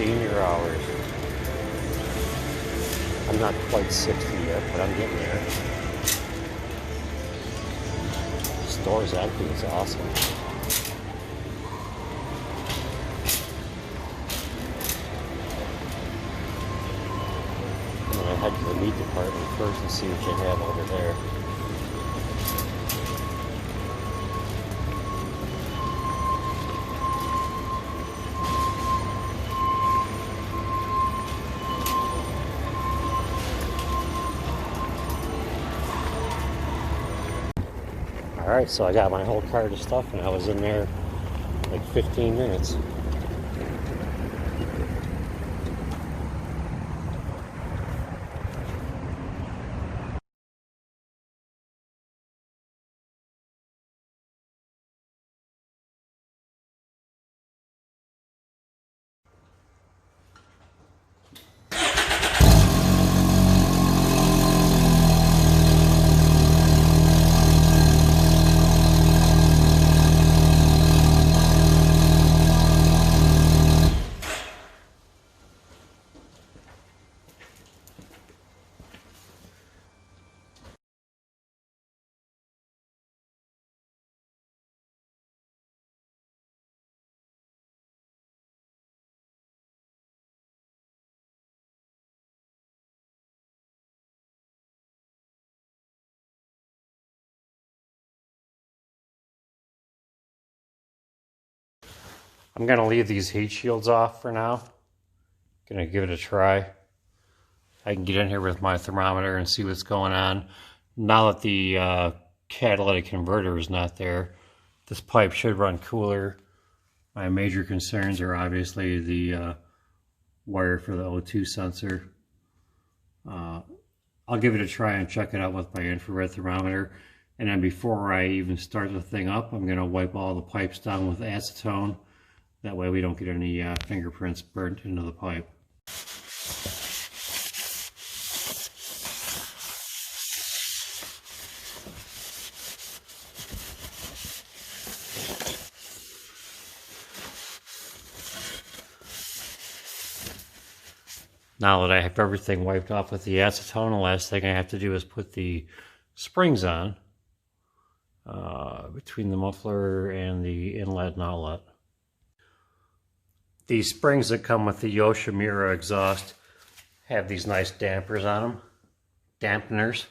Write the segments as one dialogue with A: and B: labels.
A: senior hours. I'm not quite 60 yet, but I'm getting there. The store's empty, it's awesome. I'm gonna head to the meat department first and see what you have over there. Alright, so I got my whole cart of stuff and I was in there like 15 minutes. I'm gonna leave these heat shields off for now. Gonna give it a try. I can get in here with my thermometer and see what's going on. Now that the catalytic converter is not there, this pipe should run cooler. My major concerns are obviously the wire for the O2 sensor. I'll give it a try and check it out with my infrared thermometer. And then before I even start the thing up, I'm gonna wipe all the pipes down with acetone. That way we don't get any fingerprints burnt into the pipe. Now that I have everything wiped off with the acetone, the last thing I have to do is put the springs on between the muffler and the inlet and outlet. These springs that come with the Yoshimura exhaust have these nice dampers on them, dampeners,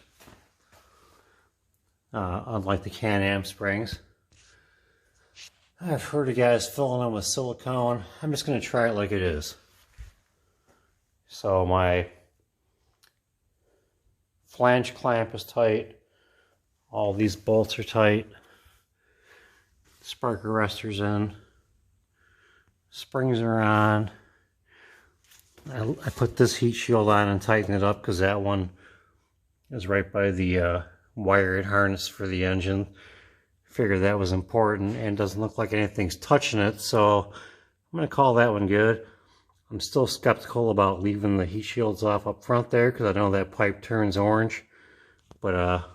A: unlike the Can-Am springs. I've heard of guys filling them with silicone. I'm just going to try it like it is. So my flange clamp is tight, all these bolts are tight, spark arrestor's in, springs are on. I put this heat shield on and tighten it up because that one is right by the wired harness for the engine. Figured that was important and doesn't look like anything's touching it, so I'm going to call that one good. I'm still skeptical about leaving the heat shields off up front there because I know that pipe turns orange. But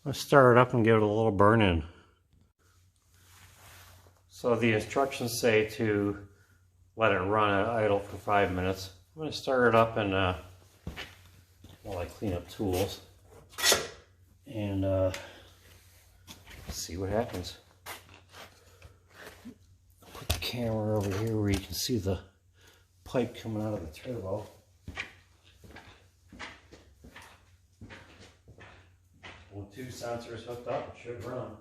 A: let's start it up and give it a little burn in. So the instructions say to let it run at idle for 5 minutes. I'm going to start it up and while I clean up tools and see what happens. Put the camera over here where you can see the pipe coming out of the turbo. O2 sensors hooked up, it should run.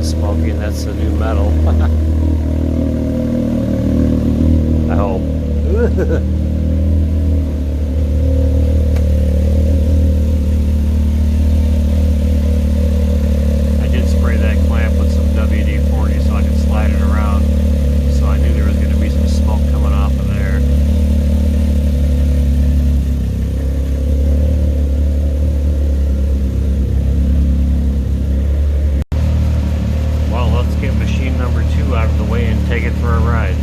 A: isn't smoking, that's the new metal. I hope. I did spray that clamp with some WD-40 so I could slide it around. So I knew there was going to be some smoke coming off of there. Well, let's get machine number 2 out of the way and take it for a ride.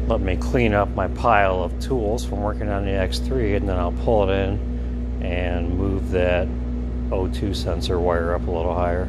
A: Let me clean up my pile of tools from working on the X3, and then I'll pull it in and move that O2 sensor wire up a little higher.